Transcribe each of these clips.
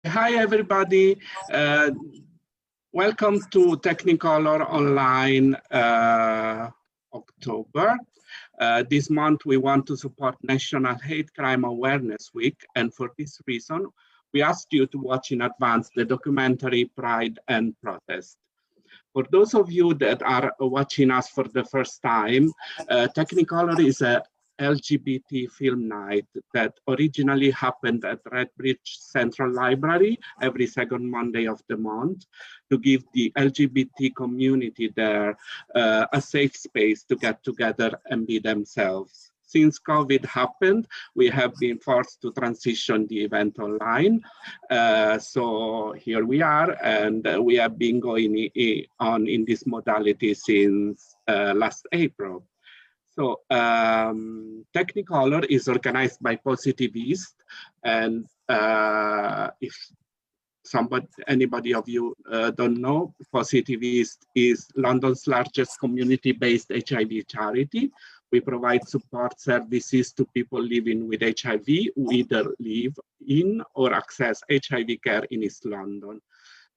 Hi, everybody. Welcome to Technicolor Online October. This month, we want to support National Hate Crime Awareness Week. And for this reason, we asked you to watch in advance the documentary Pride and Protest. For those of you that are watching us for the first time, Technicolor is a LGBT film night that originally happened at Redbridge Central Library every second Monday of the month to give the LGBT community there a safe space to get together and be themselves. Since COVID happened, we have been forced to transition the event online. So here we are, and we have been going on in this modality since last April. So Technicolor is organized by Positivist, and if anybody of you don't know, Positivist is London's largest community-based HIV charity. We provide support services to people living with HIV who either live in or access HIV care in East London.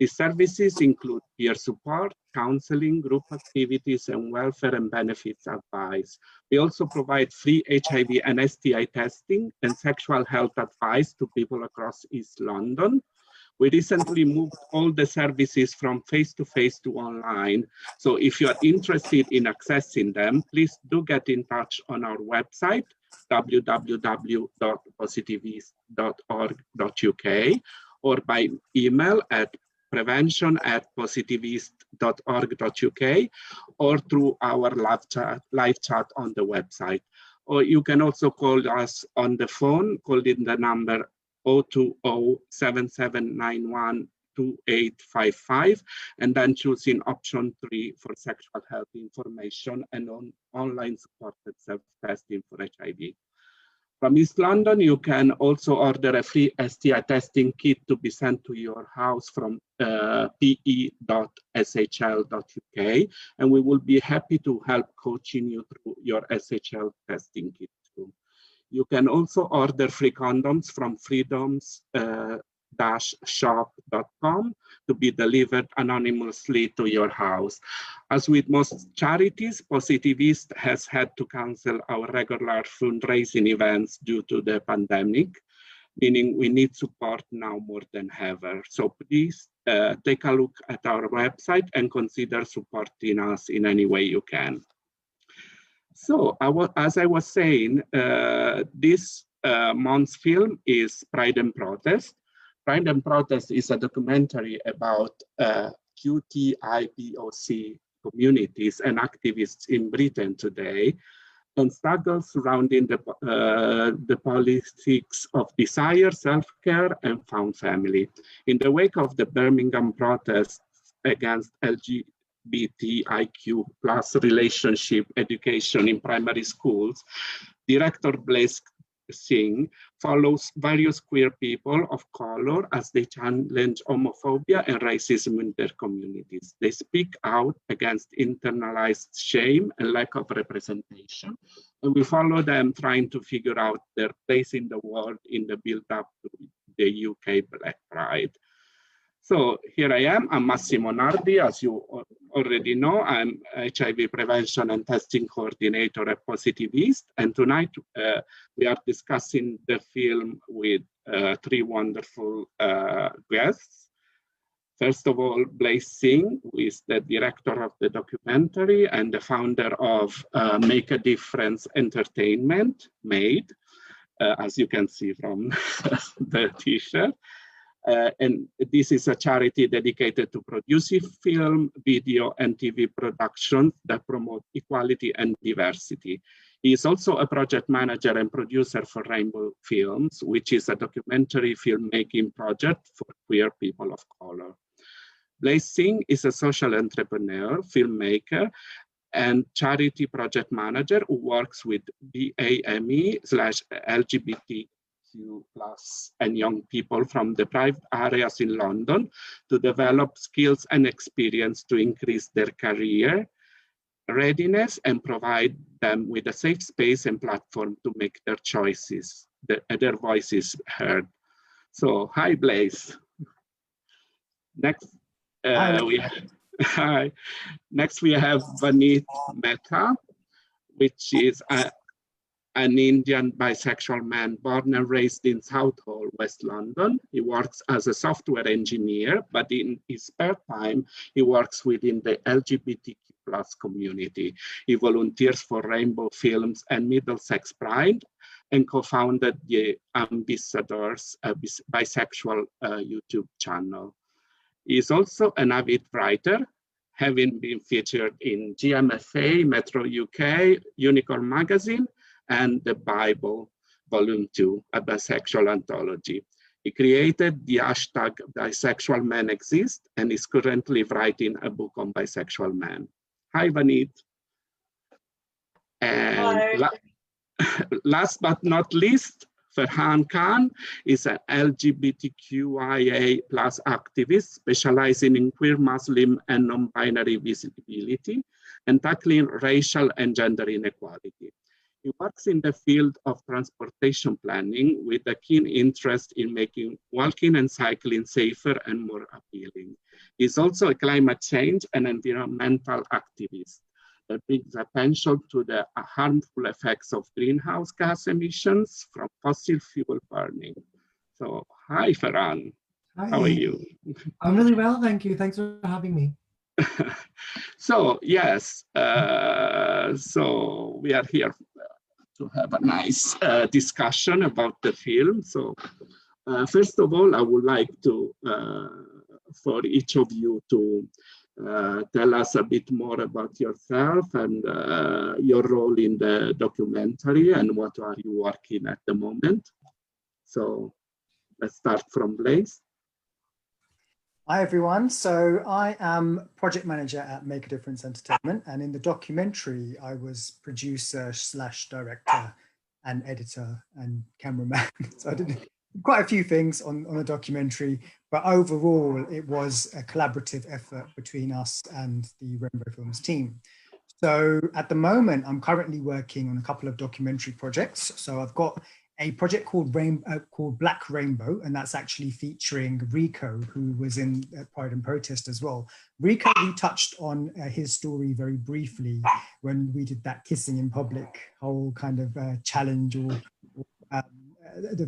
These services include peer support, counseling, group activities, and welfare and benefits advice. We also provide free HIV and STI testing and sexual health advice to people across East London. We recently moved all the services from face-to-face to online. So if you are interested in accessing them, please do get in touch on our website, www.positivist.org.uk, or by email at prevention@positivist.org.uk, or through our live chat on the website. Or you can also call us on the phone, call in the number 020-7791-2855, and then choosing option 3 for sexual health information and online supported self-testing for HIV. From East London, you can also order a free STI testing kit to be sent to your house from pe.shl.uk, and we will be happy to help coaching you through your SHL testing kit too. You can also order free condoms from freedoms-shop.com to be delivered anonymously to your house. As with most charities, Positivist has had to cancel our regular fundraising events due to the pandemic, meaning we need support now more than ever. So please take a look at our website and consider supporting us in any way you can. So as I was saying, this month's film is Pride and Protest. Pride and Protest is a documentary about QTIPOC communities and activists in Britain today, and struggles surrounding the politics of desire, self-care, and found family. In the wake of the Birmingham protests against LGBTIQ plus relationship education in primary schools, director Blaise Singh follows various queer people of color as they challenge homophobia and racism in their communities. They speak out against internalized shame and lack of representation, and we follow them trying to figure out their place in the world in the build-up to the UK Black Pride. So here I am, I'm Massimo Nardi. As you already know, I'm HIV prevention and testing coordinator at Positivist. And tonight we are discussing the film with 3 wonderful guests. First of all, Blaise Singh, who is the director of the documentary and the founder of Make a Difference Entertainment, MADE, as you can see from the t-shirt. And this is a charity dedicated to producing film, video, and TV productions that promote equality and diversity. He is also a project manager and producer for Rainbowfilms, which is a documentary filmmaking project for queer people of color. Blaise Singh is a social entrepreneur, filmmaker, and charity project manager who works with BAME/LGBTQ plus and young people from deprived areas in London to develop skills and experience to increase their career readiness and provide them with a safe space and platform to make their choices, their voices heard. So, hi, Blaise. Next, Hi. hi. Next we have Vaneet Mehta, which is an Indian bisexual man born and raised in Southall, West London. He works as a software engineer, but in his spare time, he works within the LGBTQ+ community. He volunteers for Rainbowfilms and Middlesex Pride and co-founded the Ambassadors bisexual YouTube channel. He is also an avid writer, having been featured in GMFA, Metro UK, Unicorn Magazine, and the Bible, Volume 2, a bisexual anthology. He created the hashtag Bisexual Men Exist and is currently writing a book on bisexual men. Hi, Vaneet. And last but not least, Ferhan Khan is an LGBTQIA+ activist specializing in queer, Muslim, and non-binary visibility and tackling racial and gender inequality. He works in the field of transportation planning with a keen interest in making walking and cycling safer and more appealing. He's also a climate change and environmental activist that brings attention to the harmful effects of greenhouse gas emissions from fossil fuel burning. So, hi, Ferhan. Hi. How are you? I'm really well, thank you. Thanks for having me. So, yes, so we are here to have a nice discussion about the film. So, first of all, I would like to, for each of you to tell us a bit more about yourself and your role in the documentary and what are you working at the moment. So let's start from Blaise. Hi everyone, so I am project manager at Make a Difference Entertainment, and in the documentary I was producer / director and editor and cameraman. So I did quite a few things on the documentary, but overall it was a collaborative effort between us and the Rainbowfilms team. So at the moment I'm currently working on a couple of documentary projects. So I've got a project called Black Rainbow, and that's actually featuring Rico, who was in Pride and Protest as well. Rico, we touched on his story very briefly when we did that kissing in public whole kind of challenge or the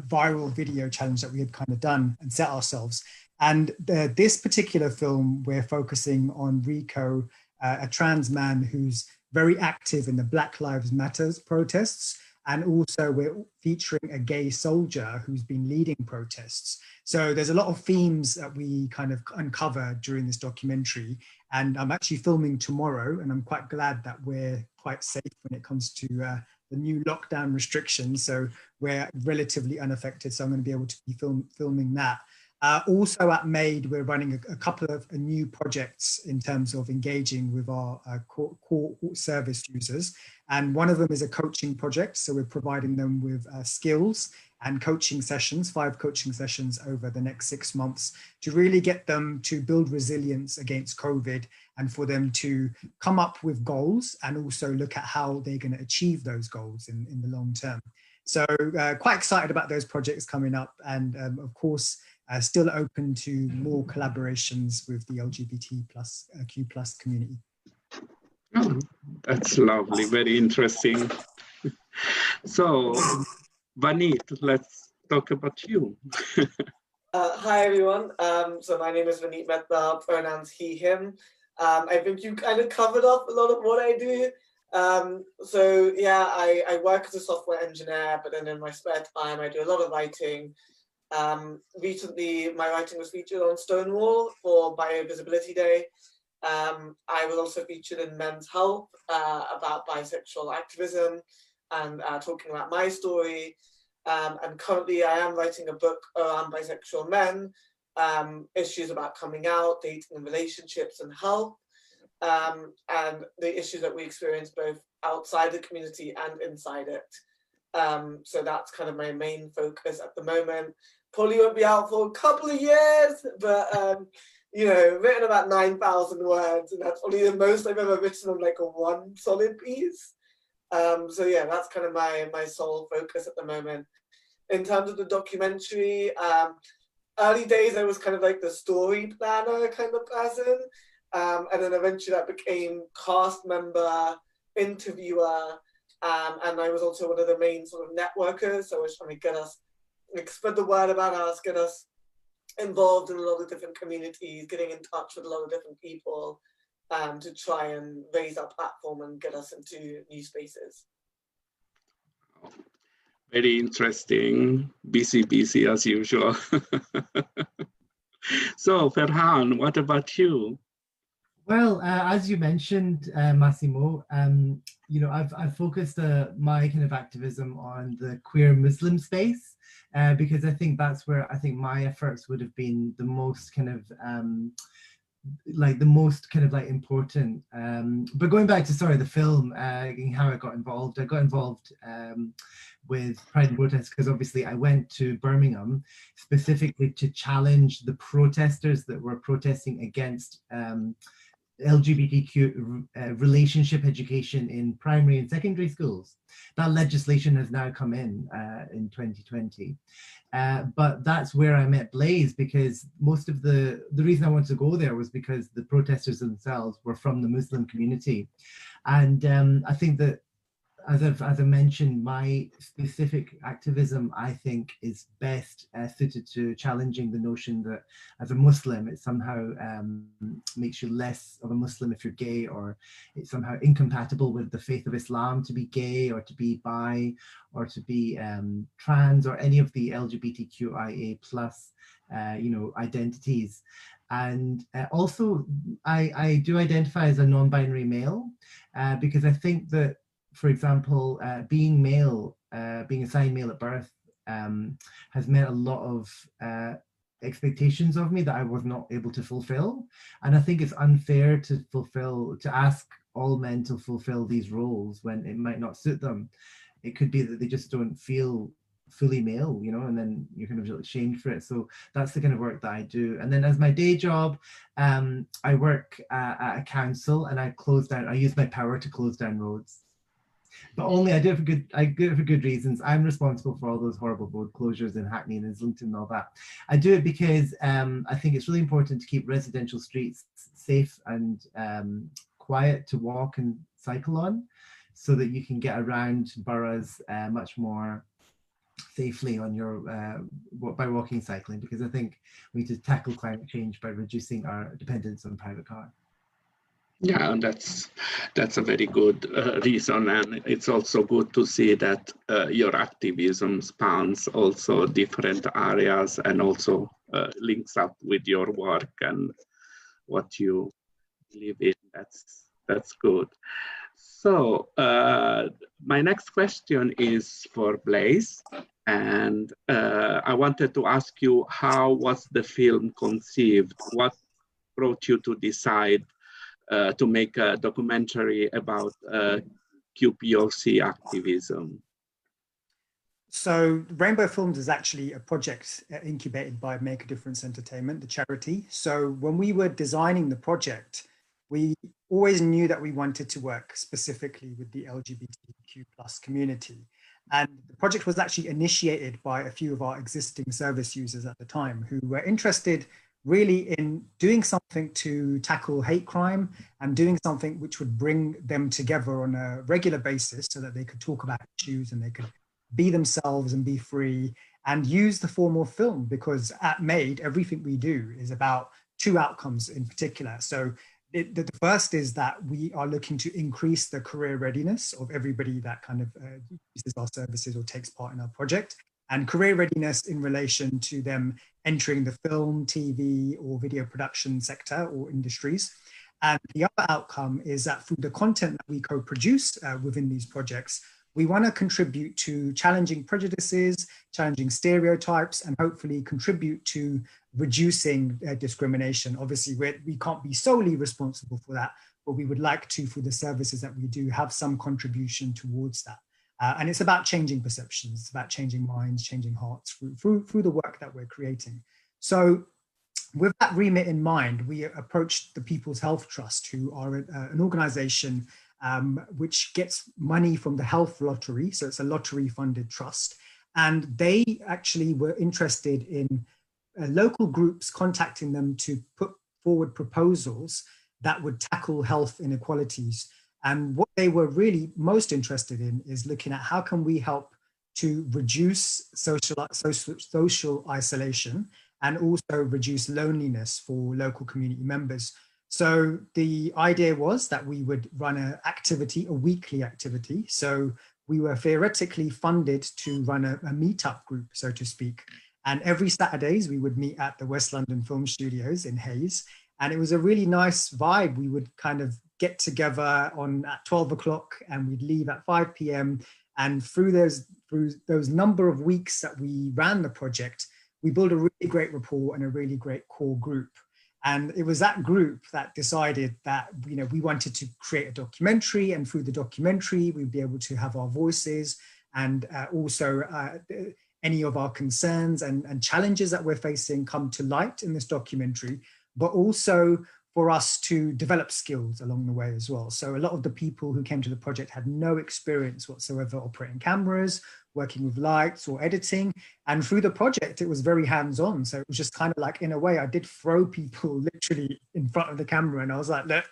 viral video challenge that we had kind of done and set ourselves. And this particular film, we're focusing on Rico, a trans man who's very active in the Black Lives Matter protests. And also we're featuring a gay soldier who's been leading protests. So there's a lot of themes that we kind of uncover during this documentary. And I'm actually filming tomorrow, and I'm quite glad that we're quite safe when it comes to the new lockdown restrictions. So we're relatively unaffected. So I'm going to be able to be filming that. Also at MADE, we're running a couple of new projects in terms of engaging with our core service users. And one of them is a coaching project. So we're providing them with skills and coaching sessions, 5 coaching sessions over the next 6 months to really get them to build resilience against COVID and for them to come up with goals and also look at how they're going to achieve those goals in the long term. So quite excited about those projects coming up, and of course, still open to more collaborations with the LGBTQ+ community. Oh, that's lovely, very interesting. So, Vaneet, let's talk about you. Hi everyone, so my name is Vaneet Mehta, pronouns he, him. I think you kind of covered up a lot of what I do. So yeah, I work as a software engineer, but then in my spare time I do a lot of writing. Recently my writing was featured on Stonewall for Biovisibility Day. I was also featured in Men's Health about bisexual activism and talking about my story. And currently I am writing a book around bisexual men, issues about coming out, dating and relationships and health, and the issues that we experience both outside the community and inside it. So that's kind of my main focus at the moment. Probably won't be out for a couple of years, but you know, written about 9,000 words, and that's probably the most I've ever written on like a one solid piece. So yeah, that's kind of my sole focus at the moment. In terms of the documentary, early days, I was kind of like the story planner kind of person. And then eventually that became cast member, interviewer, and I was also one of the main sort of networkers. So I was trying to get us, like, spread the word about us, get us involved in a lot of different communities, getting in touch with a lot of different people, to try and raise our platform and get us into new spaces. Very interesting, busy as usual. So Ferhan, what about you? Well, as you mentioned, Massimo, you know, I've focused my kind of activism on the queer Muslim space, because I think that's where I think my efforts would have been the most kind of important. But going back to, sorry, the film, how I got involved with Pride and Protest because obviously I went to Birmingham specifically to challenge the protesters that were protesting against LGBTQ relationship education in primary and secondary schools. That legislation has now come in 2020. But that's where I met Blaise, because most of the reason I wanted to go there was because the protesters themselves were from the Muslim community. And I think that as I mentioned, my specific activism, I think, is best suited to challenging the notion that as a Muslim, it somehow makes you less of a Muslim if you're gay, or it's somehow incompatible with the faith of Islam to be gay or to be bi or to be trans or any of the LGBTQIA plus, you know, identities. And also, I do identify as a non-binary male because I think that, for example, being male, being assigned male at birth has meant a lot of expectations of me that I was not able to fulfill. And I think it's unfair to ask all men to fulfill these roles when it might not suit them. It could be that they just don't feel fully male, you know, and then you're kind of shamed for it. So that's the kind of work that I do. And then as my day job, I work at a council, and I use my power to close down roads. But only I do it for good reasons. I'm responsible for all those horrible road closures in Hackney and Islington and all that. I do it because I think it's really important to keep residential streets safe and quiet to walk and cycle on, so that you can get around boroughs much more safely on your by walking and cycling, because I think we need to tackle climate change by reducing our dependence on private car. Yeah, and that's a very good reason, and it's also good to see that your activism spans also different areas and also links up with your work and what you believe in. That's good. So my next question is for Blaise, and I wanted to ask you, how was the film conceived? What brought you to decide to make a documentary about QPOC activism? So Rainbow Films is actually a project incubated by Make a Difference Entertainment, the charity. So when we were designing the project, we always knew that we wanted to work specifically with the LGBTQ plus community. And the project was actually initiated by a few of our existing service users at the time who were interested really in doing something to tackle hate crime and doing something which would bring them together on a regular basis so that they could talk about issues and they could be themselves and be free and use the form of film, because at MADE, everything we do is about two outcomes in particular. So the first is that we are looking to increase the career readiness of everybody that kind of uses our services or takes part in our project, and career readiness in relation to them entering the film, TV, or video production sector or industries. And the other outcome is that through the content that we co-produce within these projects, we want to contribute to challenging prejudices, challenging stereotypes, and hopefully contribute to reducing discrimination. Obviously, we can't be solely responsible for that, but we would like to, for the services that we do, have some contribution towards that. And it's about changing perceptions, it's about changing minds, changing hearts through the work that we're creating. So with that remit in mind, we approached the People's Health Trust, who are an organization which gets money from the health lottery. So it's a lottery funded trust. And they actually were interested in local groups contacting them to put forward proposals that would tackle health inequalities. And what they were really most interested in is looking at how can we help to reduce social isolation and also reduce loneliness for local community members. So the idea was that we would run an activity, a weekly activity. So we were theoretically funded to run a meetup group, so to speak. And every Saturdays we would meet at the West London Film Studios in Hayes. And it was a really nice vibe. We would kind of get together at 12 o'clock and we'd leave at 5 p.m. And through those number of weeks that we ran the project, we built a really great rapport and a really great core group. And it was that group that decided that, you know, we wanted to create a documentary, and through the documentary, we'd be able to have our voices and also any of our concerns and challenges that we're facing come to light in this documentary, but also for us to develop skills along the way as well. So a lot of the people who came to the project had no experience whatsoever operating cameras, working with lights or editing. And through the project, it was very hands-on. So it was just kind of like, in a way, I did throw people literally in front of the camera. And I was like, look,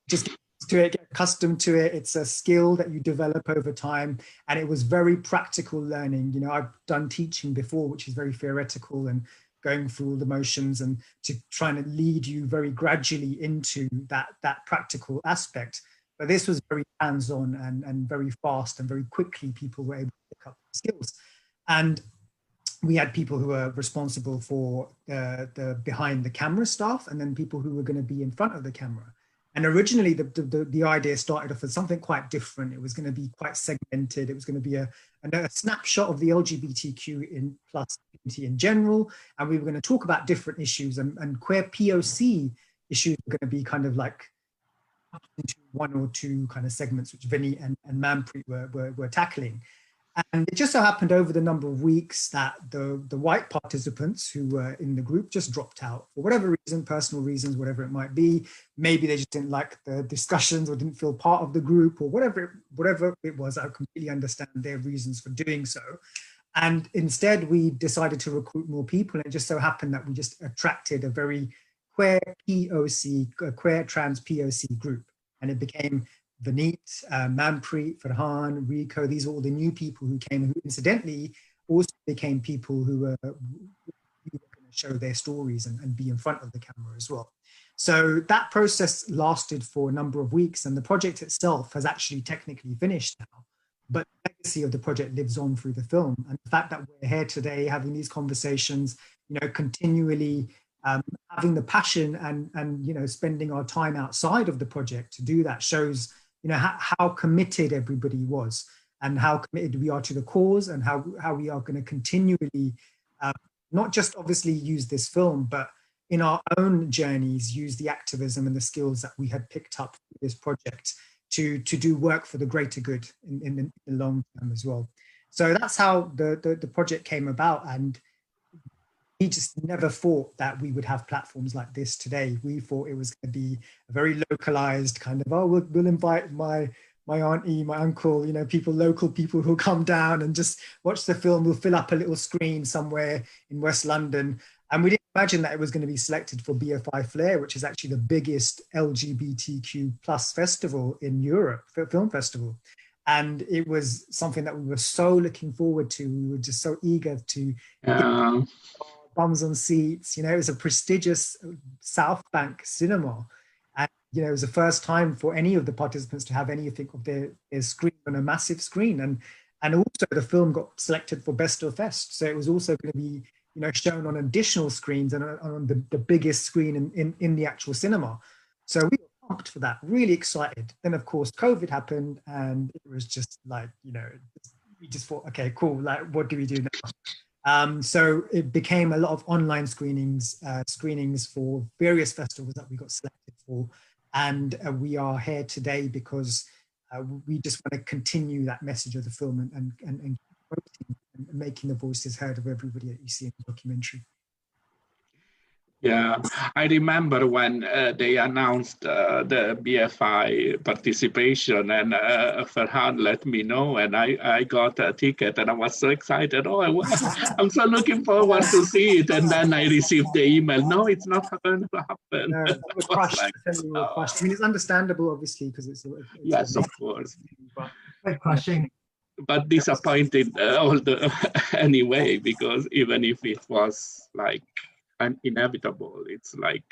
just get used to it, get accustomed to it. It's a skill that you develop over time. And it was very practical learning. You know, I've done teaching before, which is very theoretical and going through all the motions and to trying to lead you very gradually into that practical aspect. But this was very hands-on and very fast, and very quickly people were able to pick up skills. And we had people who were responsible for the behind the camera stuff, and then people who were going to be in front of the camera. And originally the idea started off as something quite different. It was going to be quite segmented. It was going to be a snapshot of the LGBTQ plus community in general. And we were going to talk about different issues, and queer POC issues were going to be kind of like into one or two kind of segments, which Vinny and Manpreet were tackling. And it just so happened over the number of weeks that the white participants who were in the group just dropped out for whatever reason, personal reasons, whatever it might be. Maybe they just didn't like the discussions or didn't feel part of the group, or whatever it was. I completely understand their reasons for doing so. And instead we decided to recruit more people. And it just so happened that we just attracted a very queer POC, queer trans POC group. And it became Vineet, Manpreet, Ferhan, Rico. These are all the new people who came, who incidentally also became people who were going to show their stories and be in front of the camera as well. So that process lasted for a number of weeks, and the project itself has actually technically finished now. But the legacy of the project lives on through the film. And the fact that we're here today having these conversations, you know, continually having the passion and you know, spending our time outside of the project to do that shows, you know, how committed everybody was, and how committed we are to the cause, and how we are going to continually not just obviously use this film, but in our own journeys use the activism and the skills that we had picked up for this project to do work for the greater good in the long term as well. So that's how the project came about. And we just never thought that we would have platforms like this today. We thought it was going to be a very localized kind of, oh, we'll invite my auntie, my uncle, you know, local people who'll come down and just watch the film. We'll fill up a little screen somewhere in West London. And we didn't imagine that it was going to be selected for BFI Flare, which is actually the biggest LGBTQ plus festival in Europe, film festival. And it was something that we were so looking forward to. We were just so eager to get bums on seats. You know, it was a prestigious South Bank cinema. And, you know, it was the first time for any of the participants to have anything of their screen on a massive screen. And also the film got selected for Best of Fest. So it was also going to be, you know, shown on additional screens and on the biggest screen in the actual cinema. So we were pumped for that, really excited. Then of course, COVID happened, and it was just like, you know, we just thought, okay, cool. Like, what do we do now? So it became a lot of online screenings for various festivals that we got selected for. And we are here today because we just want to continue that message of the film and making the voices heard of everybody that you see in the documentary. Yeah, I remember when they announced the BFI participation, and Ferhan let me know, and I got a ticket, and I was so excited. Oh, I'm so looking forward to see it. And then I received the email. No, it's not going to happen. No, we're crushed. Like, We're crushed. I mean, it's understandable, obviously, because it's yes, of course. But Quite crushing. But disappointed all the anyway, because even if it was like inevitable, it's like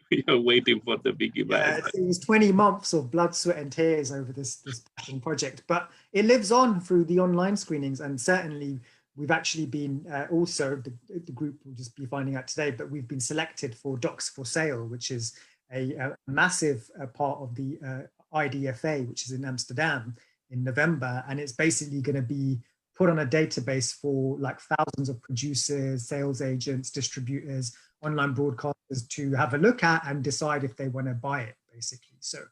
you're waiting for the big event. It was 20 months of blood, sweat, and tears over this passion project, but it lives on through the online screenings, and certainly we've actually been also the group will just be finding out today, but we've been selected for Docs for Sale, which is a massive part of the IDFA, which is in Amsterdam in November, and it's basically going to be put on a database for like thousands of producers, sales agents, distributors, online broadcasters to have a look at and decide if they want to buy it, basically. So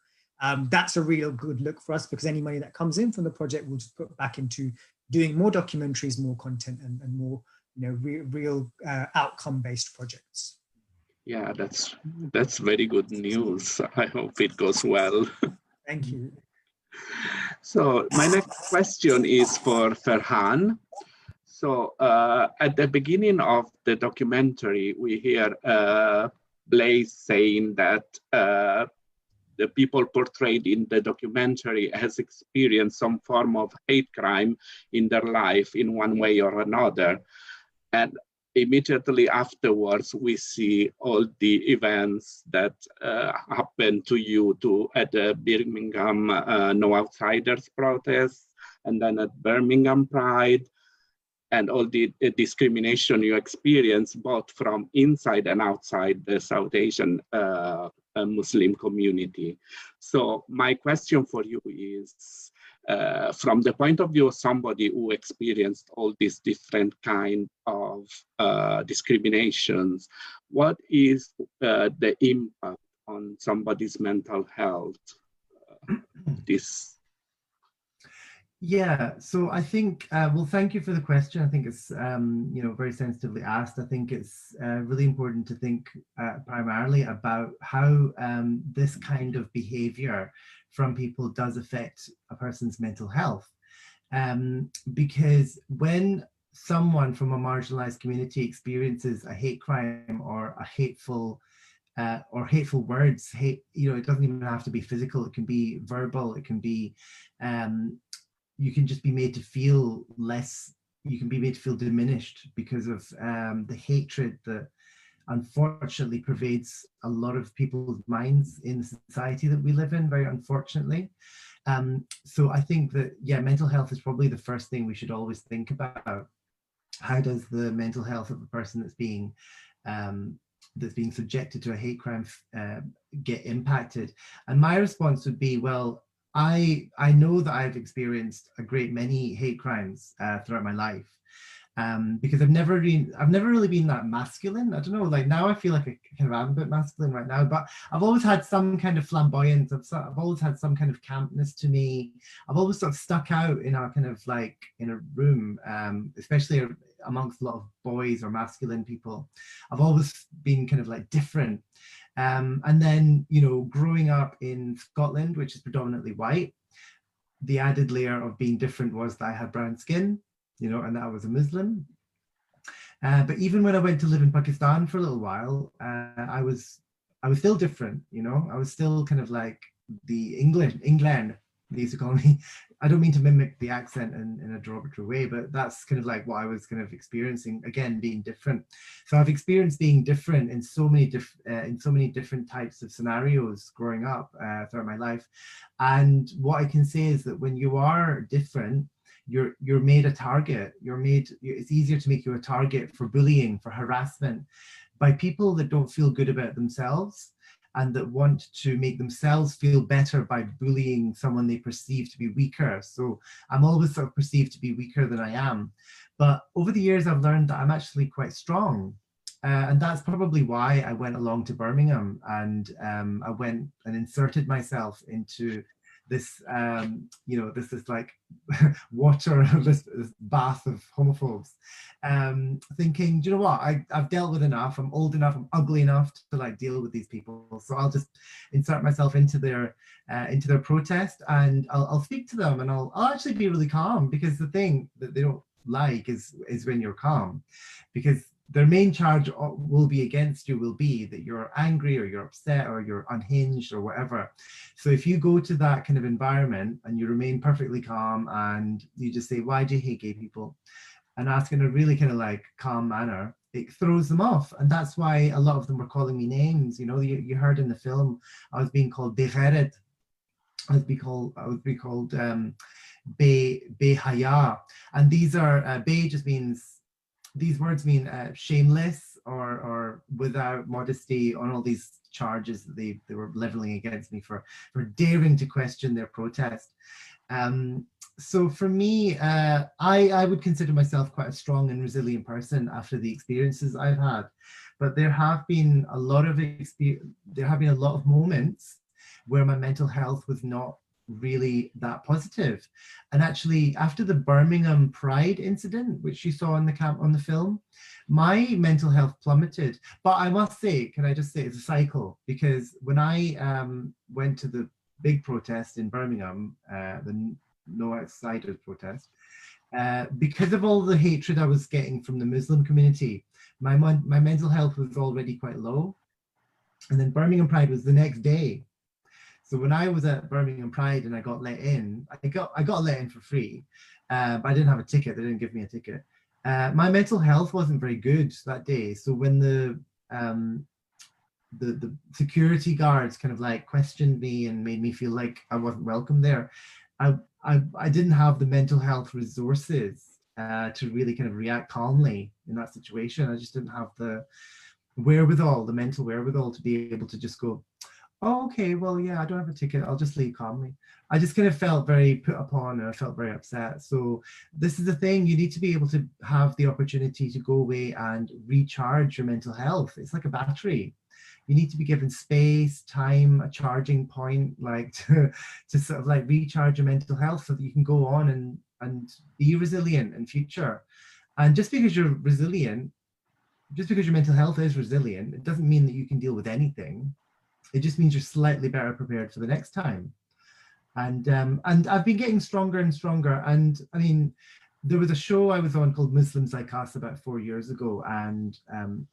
that's a real good look for us, because any money that comes in from the project will just put back into doing more documentaries, more content, and more, you know, real outcome-based projects. Yeah, that's very good news. I hope it goes well. Thank you. So my next question is for Ferhan. So at the beginning of the documentary, we hear Blaise saying that the people portrayed in the documentary has experienced some form of hate crime in their life in one way or another. And immediately afterwards, we see all the events that happened to you at the Birmingham No Outsiders protest, and then at Birmingham Pride, and all the discrimination you experience both from inside and outside the South Asian Muslim community. So my question for you is, from the point of view of somebody who experienced all these different kind of discriminations, what is the impact on somebody's mental health? Yeah, so I think, well, thank you for the question. I think it's, you know, very sensitively asked. I think it's really important to think primarily about how this kind of behavior from people does affect a person's mental health. Because when someone from a marginalized community experiences a hate crime or a hateful words, you know, it doesn't even have to be physical, it can be verbal, it can be, you can just be made to feel less, you can be made to feel diminished because of the hatred that unfortunately pervades a lot of people's minds in the society that we live in, very unfortunately. So I think that, yeah, mental health is probably the first thing we should always think about. How does the mental health of the person that's being subjected to a hate crime get impacted? And my response would be, well, I know that I've experienced a great many hate crimes throughout my life, because I've never really been that masculine. I don't know, like now I feel like I kind of am a bit masculine right now, but I've always had some kind of flamboyance. I've always had some kind of campness to me. I've always sort of stuck out in a kind of like in a room, especially amongst a lot of boys or masculine people. I've always been kind of like different. And then, you know, growing up in Scotland, which is predominantly white, the added layer of being different was that I had brown skin, you know, and that I was a Muslim. But even when I went to live in Pakistan for a little while, I was still different, you know. I was still kind of like the England, they used to call me. I don't mean to mimic the accent in a derogatory way, but that's kind of like what I was kind of experiencing, again, being different. So I've experienced being different in so many different types of scenarios growing up throughout my life. And what I can say is that when you are different, you're made a target. It's easier to make you a target for bullying, for harassment, by people that don't feel good about themselves and that want to make themselves feel better by bullying someone they perceive to be weaker. So I'm always sort of perceived to be weaker than I am. But over the years, I've learned that I'm actually quite strong. And that's probably why I went along to Birmingham, and I went and inserted myself into this you know, this is like water, this bath of homophobes, thinking, do you know what, I've dealt with enough, I'm old enough, I'm ugly enough to like deal with these people, so I'll just insert myself into their protest, and I'll speak to them, and I'll actually be really calm, because the thing that they don't like is when you're calm, because their main charge will be against you, will be that you're angry or you're upset or you're unhinged or whatever. So if you go to that kind of environment and you remain perfectly calm and you just say, why do you hate gay people? And ask in a really kind of like calm manner, it throws them off. And that's why a lot of them were calling me names. You know, you heard in the film, I was being called Begered. I would be called Be Haya. And these are, Be just means, these words mean shameless or without modesty, on all these charges that they were leveling against me for daring to question their protest. So for me, I would consider myself quite a strong and resilient person after the experiences I've had. But there have been a lot of moments where my mental health was not really that positive. And actually, after the Birmingham Pride incident, which you saw on the film, my mental health plummeted. But I must say, can I just say, it's a cycle, because when I went to the big protest in Birmingham, the No Outsiders protest, because of all the hatred I was getting from the Muslim community, my mental health was already quite low. And then Birmingham Pride was the next day. So when I was at Birmingham Pride and I got let in, I got let in for free, but I didn't have a ticket. They didn't give me a ticket. My mental health wasn't very good that day. So when the security guards kind of like questioned me and made me feel like I wasn't welcome there, I didn't have the mental health resources to really kind of react calmly in that situation. I just didn't have the wherewithal, the mental wherewithal, to be able to just go, oh, okay, well, yeah, I don't have a ticket, I'll just leave calmly. I just kind of felt very put upon, and I felt very upset. So this is the thing, you need to be able to have the opportunity to go away and recharge your mental health. It's like a battery. You need to be given space, time, a charging point, like to sort of like recharge your mental health so that you can go on and be resilient in future. And just because you're resilient, just because your mental health is resilient, it doesn't mean that you can deal with anything. It just means you're slightly better prepared for the next time. And I've been getting stronger and stronger. And I mean, there was a show I was on called Muslims Like Us about 4 years ago. And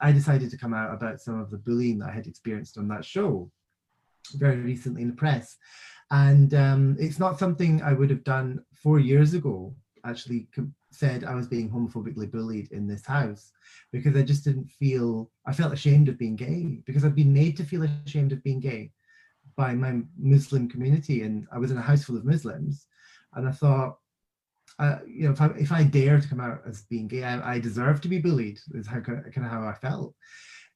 I decided to come out about some of the bullying that I had experienced on that show very recently in the press. And it's not something I would have done 4 years ago, actually said I was being homophobically bullied in this house, because I just didn't feel, I felt ashamed of being gay, because I've been made to feel ashamed of being gay by my Muslim community. And I was in a house full of Muslims, and I thought, you know, if I dare to come out as being gay, I deserve to be bullied, is kind of how I felt.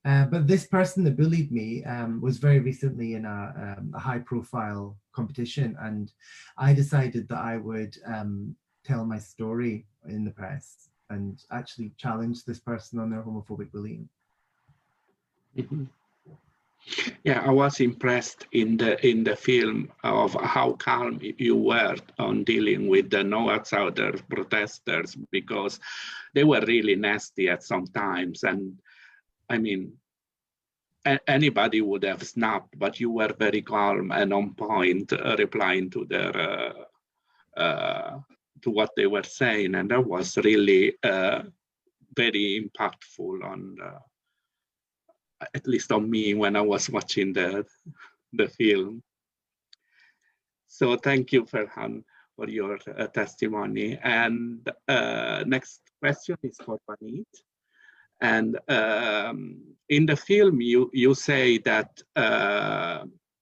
But this person that bullied me was very recently in a high profile competition, and I decided that I would tell my story in the press and actually challenge this person on their homophobic bullying. Mm-hmm. Yeah, I was impressed in the film of how calm you were on dealing with the No Outsiders protesters, because they were really nasty at some times. And I mean, anybody would have snapped, but you were very calm and on point, replying to their to what they were saying, and that was really very impactful on, at least on me when I was watching the film. So thank you, Ferhan, for your testimony. And next question is for Vanit. And in the film, you say that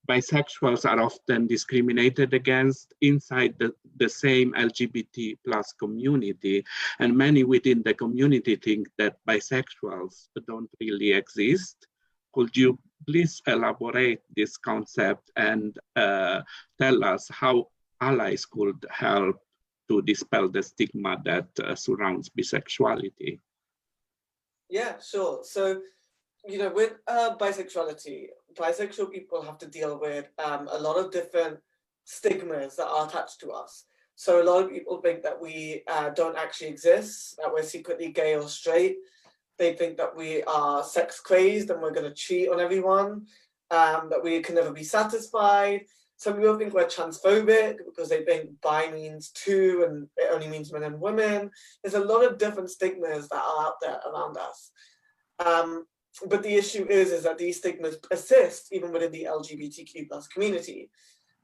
bisexuals are often discriminated against inside the same LGBT plus community, and many within the community think that bisexuals don't really exist. Could you please elaborate this concept and tell us how allies could help to dispel the stigma that surrounds bisexuality? Yeah, sure. So, you know, with bisexuality, bisexual people have to deal with a lot of different stigmas that are attached to us. So a lot of people think that we don't actually exist, that we're secretly gay or straight. They think that we are sex crazed and we're going to cheat on everyone, that we can never be satisfied. Some people think we're transphobic because they think bi means two and it only means men and women. There's a lot of different stigmas that are out there around us. But the issue is that these stigmas persist even within the LGBTQ plus community.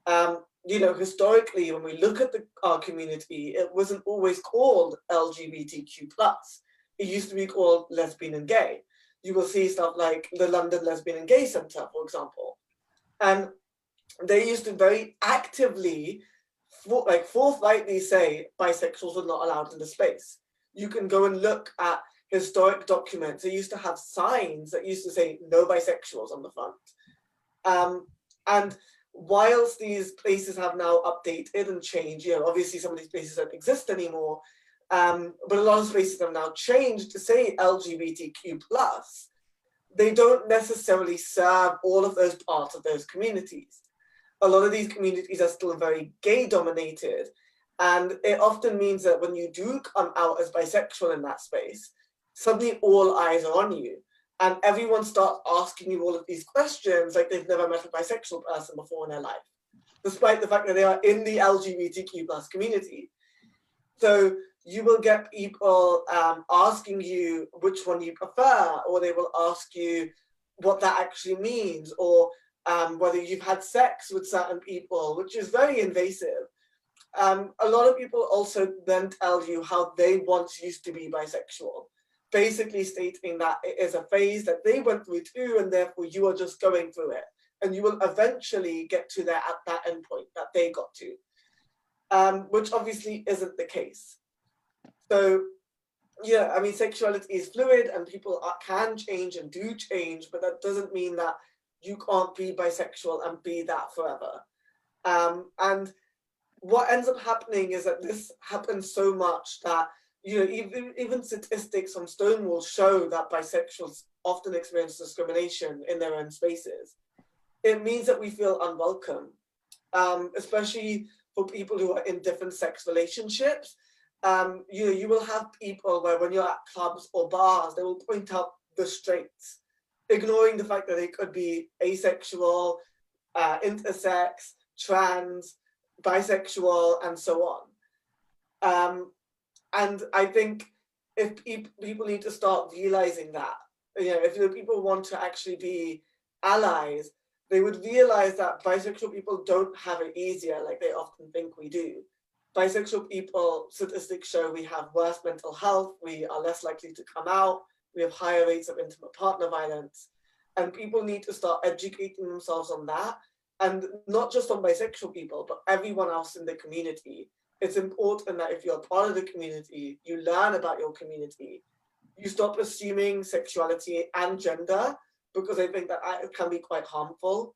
You know, historically, when we look at our community, it wasn't always called LGBTQ plus. It used to be called lesbian and gay. You will see stuff like the London Lesbian and Gay Centre, for example. And they used to very actively, forthrightly say bisexuals were not allowed in the space. You can go and look at historic documents. They used to have signs that used to say no bisexuals on the front. And whilst these places have now updated and changed, you know, obviously some of these places don't exist anymore, but a lot of spaces have now changed to say LGBTQ plus. They don't necessarily serve all of those parts of those communities. A lot of these communities are still very gay dominated. And it often means that when you do come out as bisexual in that space, suddenly all eyes are on you. And everyone starts asking you all of these questions like they've never met a bisexual person before in their life, despite the fact that they are in the LGBTQ plus community. So you will get people asking you which one you prefer, or they will ask you what that actually means, or whether you've had sex with certain people, which is very invasive. A lot of people also then tell you how they once used to be bisexual, basically stating that it is a phase that they went through too, and therefore you are just going through it. And you will eventually get to that at that endpoint that they got to, which obviously isn't the case. So, yeah, I mean, sexuality is fluid and people can change and do change, but that doesn't mean that you can't be bisexual and be that forever. And what ends up happening is that this happens so much that, you know, even statistics on Stonewall show that bisexuals often experience discrimination in their own spaces. It means that we feel unwelcome, especially for people who are in different sex relationships. You know, you will have people where when you're at clubs or bars, they will point out the straights, ignoring the fact that they could be asexual, intersex, trans, bisexual, and so on. And I think if people need to start realizing that, you know, if people want to actually be allies, they would realize that bisexual people don't have it easier like they often think we do. Bisexual people, statistics show we have worse mental health, we are less likely to come out, we have higher rates of intimate partner violence, and people need to start educating themselves on that, and not just on bisexual people, but everyone else in the community. It's important that if you're part of the community, you learn about your community. You stop assuming sexuality and gender, because I think that it can be quite harmful.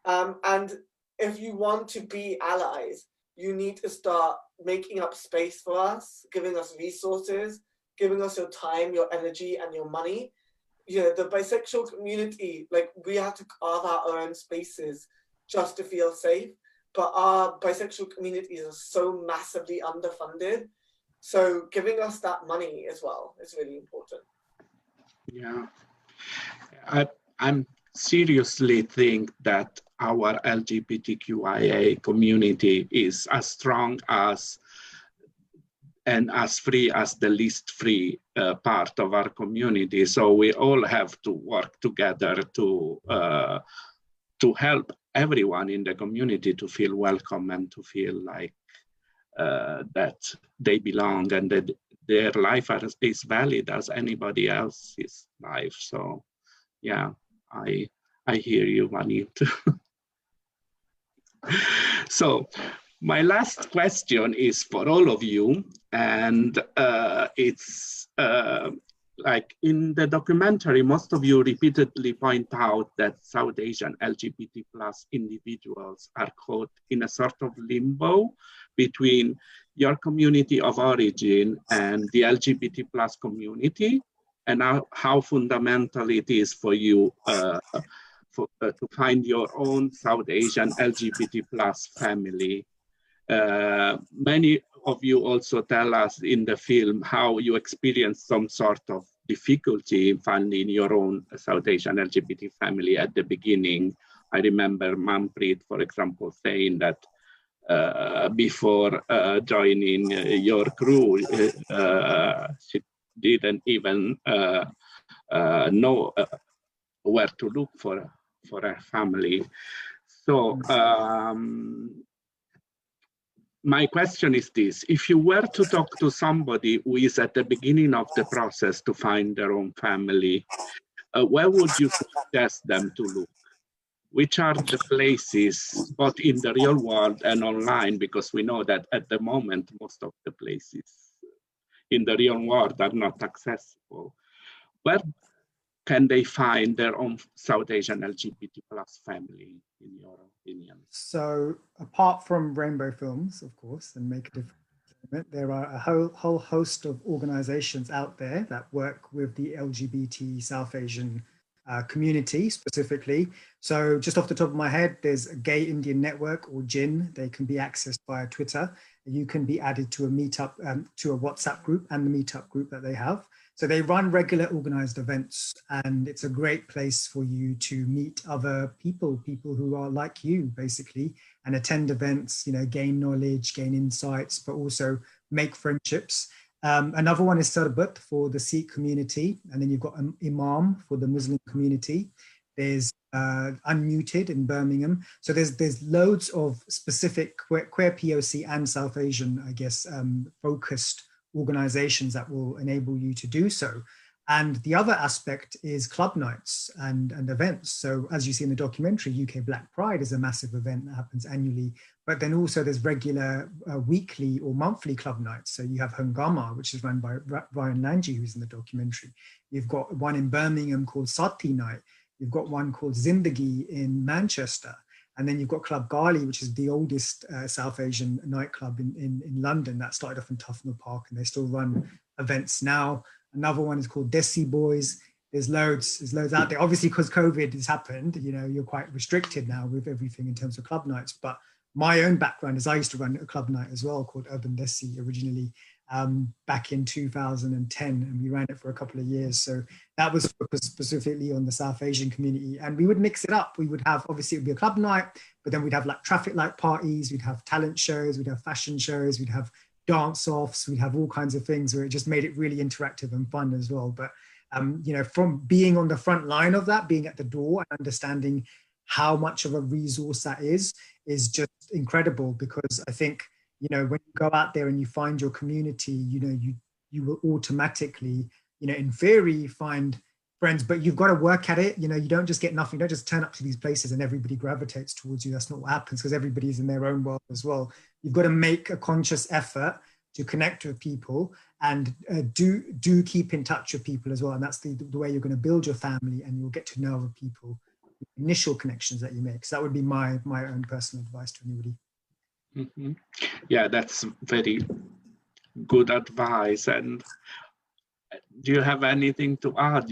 And if you want to be allies, you need to start making up space for us, giving us resources, giving us your time, your energy, and your money. You know, the bisexual community, like, we have to carve out our own spaces just to feel safe. But our bisexual communities are so massively underfunded. So giving us that money as well is really important. Yeah, I'm seriously think that our LGBTQIA community is as strong as and as free as the least free part of our community. So we all have to work together to help everyone in the community to feel welcome and to feel like that they belong and that their life is valid as anybody else's life. So yeah, I hear you, Manit. So my last question is for all of you, and it's like in the documentary, most of you repeatedly point out that South Asian LGBT plus individuals are caught in a sort of limbo between your community of origin and the LGBT plus community, and how fundamental it is for you to find your own South Asian LGBT plus family. Many of you also tell us in the film how you experienced some sort of difficulty in finding your own South Asian LGBT family at the beginning. I remember Manpreet, for example, saying that before joining your crew, she didn't even know where to look for a family. So my question is this: if you were to talk to somebody who is at the beginning of the process to find their own family, where would you suggest them to look? Which are the places, both in the real world and online, because we know that at the moment, most of the places in the real world are not accessible. Where can they find their own South Asian LGBT plus family, in your opinion? So apart from Rainbow Films, of course, and Make a Difference, there are a whole host of organizations out there that work with the LGBT South Asian community specifically. So just off the top of my head, there's a Gay Indian Network, or GIN. They can be accessed via Twitter. You can be added to a meetup, to a WhatsApp group and the meetup group that they have. So they run regular organized events, and it's a great place for you to meet other people who are like you, basically, and attend events, you know, gain knowledge, gain insights, but also make friendships. Another one is Sarbat for the Sikh community, and then you've got Imam for the Muslim community. There's Unmuted in Birmingham. So there's loads of specific queer POC and South Asian, I guess, focused organizations that will enable you to do so. And the other aspect is club nights and events. So as you see in the documentary, UK Black Pride is a massive event that happens annually, but then also there's regular weekly or monthly club nights. So you have Hungama, which is run by Ryan Lanji, who's in the documentary. You've got one in Birmingham called Sati Night. You've got one called Zindagi in Manchester. And then you've got Club Gali, which is the oldest South Asian nightclub in London that started off in Tufnell Park, and they still run events now. Another one is called Desi Boys. There's loads out there. Obviously, because COVID has happened, you know, you're quite restricted now with everything in terms of club nights. But my own background is I used to run a club night as well called Urban Desi originally back in 2010, and we ran it for a couple of years. So that was focused specifically on the South Asian community, and we would mix it up. We would have, obviously it would be a club night, but then we'd have like traffic light parties, we'd have talent shows, we'd have fashion shows, we'd have dance offs, we'd have all kinds of things where it just made it really interactive and fun as well. But you know, from being on the front line of that, being at the door and understanding how much of a resource that is just incredible, because I think, you know, when you go out there and you find your community, you know, you will automatically, you know, in theory find friends, but you've got to work at it. You know, you don't just get nothing. You don't just turn up to these places and everybody gravitates towards you. That's not what happens, because everybody's in their own world as well. You've got to make a conscious effort to connect with people and do keep in touch with people as well. And that's the way you're going to build your family, and you'll get to know other people, the initial connections that you make. So that would be my own personal advice to anybody. Mm-hmm. Yeah, that's very good advice. And do you have anything to add,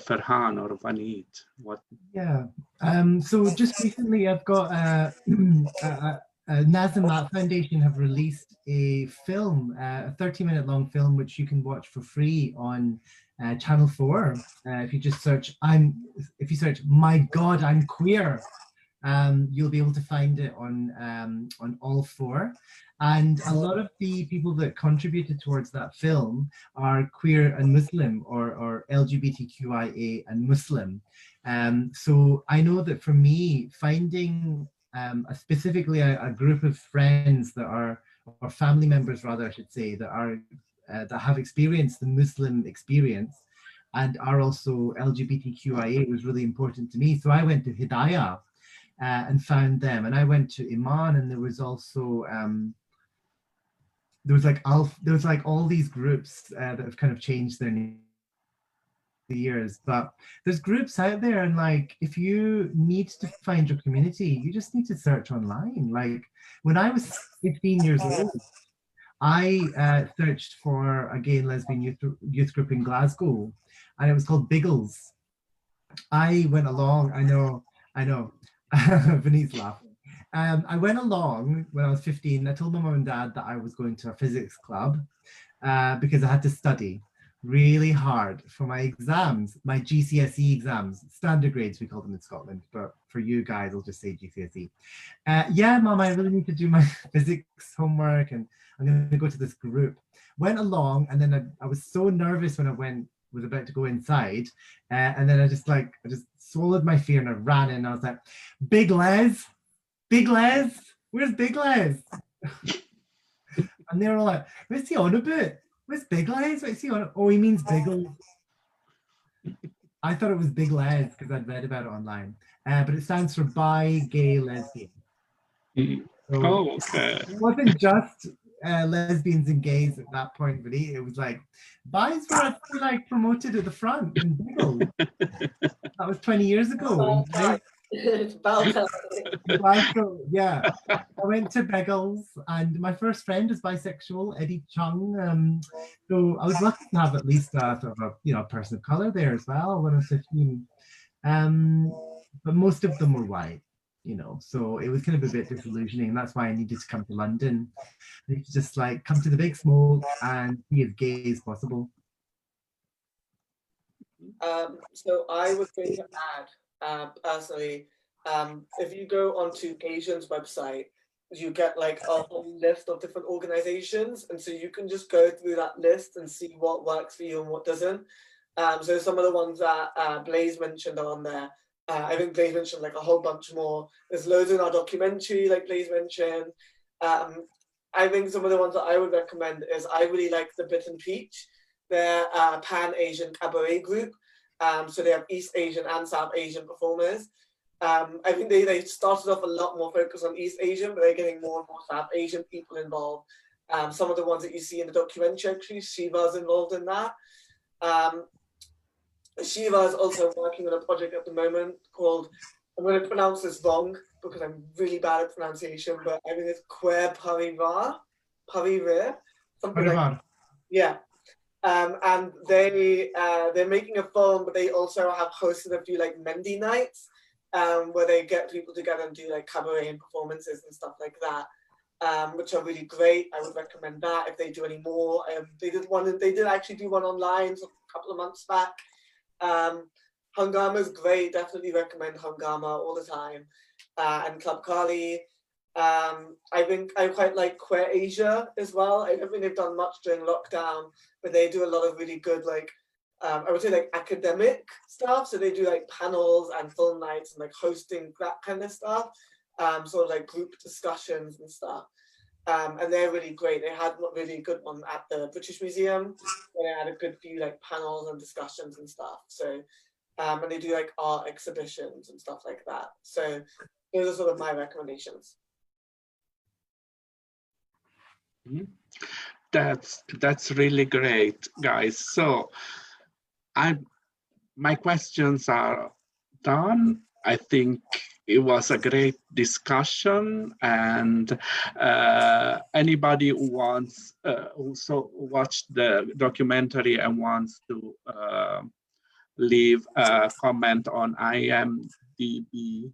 Ferhan or Vaneet? What? Yeah. So just recently, I've got Nazamat Foundation have released a film, a 30-minute long film, which you can watch for free on Channel 4. If you just search, "My God, I'm Queer," you'll be able to find it on all 4. And a lot of the people that contributed towards that film are queer and Muslim, or LGBTQIA and Muslim. So I know that for me, finding specifically a group of friends that are, or family members rather, I should say, that are that have experienced the Muslim experience and are also LGBTQIA was really important to me. So I went to Hidayah and found them, and I went to Iman, and there was also there was like all these groups that have kind of changed their name the years, but there's groups out there, and like if you need to find your community, you just need to search online. Like when I was 15 years old, I searched for a gay and lesbian youth group in Glasgow, and it was called Biggles. I went along, I know I know. Vinny's laughing. I went along when I was 15. I told my mum and dad that I was going to a physics club because I had to study really hard for my exams, my GCSE exams, standard grades, we call them in Scotland, but for you guys, I'll just say GCSE. Yeah, Mum, I really need to do my physics homework and I'm going to go to this group. Went along, and then I was so nervous when I was about to go inside, and then I just swallowed my fear and I ran in. And I was like, Big Les, where's Big Les? And they were like, what's he on about? What's Big Les? What's he on? Oh, he means Biggles. I thought it was Big Les because I'd read about it online, but it stands for bi, gay, lesbian. So Oh, okay. it wasn't just lesbians and gays at that point, really. It was like bis were like promoted at the front in Biggles. That was 20 years ago. It's about time. Glasgow, yeah. I went to Biggles, and my first friend is bisexual, Eddie Chung. So I was lucky to have at least a sort of a person of color there as well when I was 15. But most of them were white, so it was kind of a bit disillusioning. And that's why I needed to come to London. I needed to just like come to the big smoke and be as gay as possible. So I was going to add, personally, if you go onto Gaysian's website, you get like a whole list of different organizations. And so you can just go through that list and see what works for you and what doesn't. So some of the ones that Blaise mentioned are on there. I think Blaise mentioned like a whole bunch more. There's loads in our documentary, like Blaise mentioned. I think some of the ones that I would recommend is I really like the Bit and Peach. They're a Pan-Asian cabaret group. So they have East Asian and South Asian performers. I think they started off a lot more focused on East Asian, but they're getting more and more South Asian people involved. Some of the ones that you see in the documentary, actually, Shiva's involved in that. Shiva is also working on a project at the moment called, I'm going to pronounce this wrong because I'm really bad at pronunciation, but I think it's Queer Parivar, something like that. Yeah. And they're making a film, but they also have hosted a few like Mendy nights, where they get people together and do like cabaret and performances and stuff like that, which are really great. I would recommend that if they do any more. They did actually do one online a couple of months back. Hungama is great. Definitely recommend Hungama all the time. And Club Kali. I think I quite like Queer Asia as well. I don't think they've done much during lockdown, but they do a lot of really good, like, I would say like academic stuff. So they do like panels and film nights and like hosting that kind of stuff, sort of like group discussions and stuff. And they're really great. They had a really good one at the British Museum where they had a good few like panels and discussions and stuff. So, and they do like art exhibitions and stuff like that. So those are sort of my recommendations. That's really great, guys. So my questions are done. I think it was a great discussion, and anybody who wants who watched the documentary and wants to leave a comment on IMDb,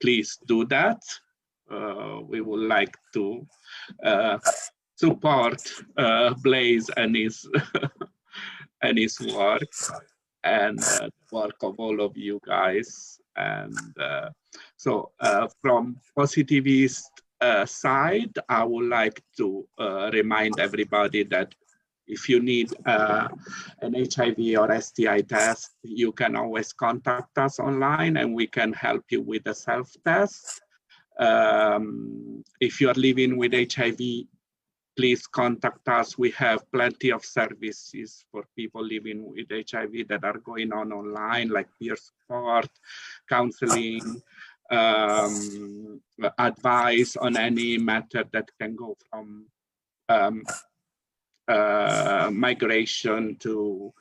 please do that. We would like to support Blaise and his and his work and the work of all of you guys. And so from Positivist side, I would like to remind everybody that if you need an HIV or STI test, you can always contact us online and we can help you with a self-test. If you are living with HIV, please contact us. We have plenty of services for people living with HIV that are going on online, like peer support, counseling, advice on any matter that can go from migration to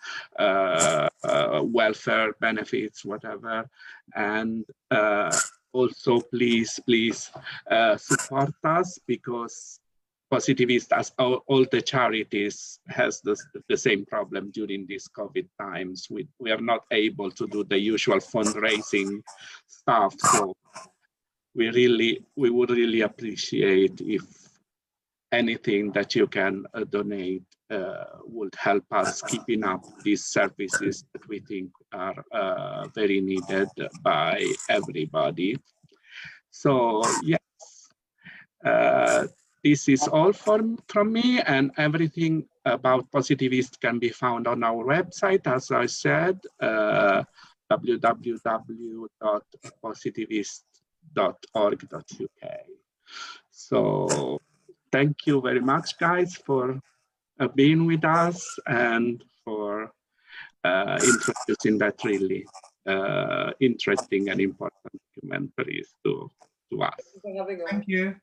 welfare benefits, whatever. And also, please support us, because positivist, as all the charities, has the same problem during these COVID times. We are not able to do the usual fundraising stuff. So we would really appreciate if anything that you can donate would help us keeping up these services that we think are very needed by everybody. So yes, this is all from me, and everything about Positivist can be found on our website, as I said, www.positivist.org.uk. So thank you very much, guys, for being with us and for introducing that really interesting and important documentaries to us. Thank you.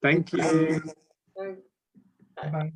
Thank you. Bye. Bye-bye.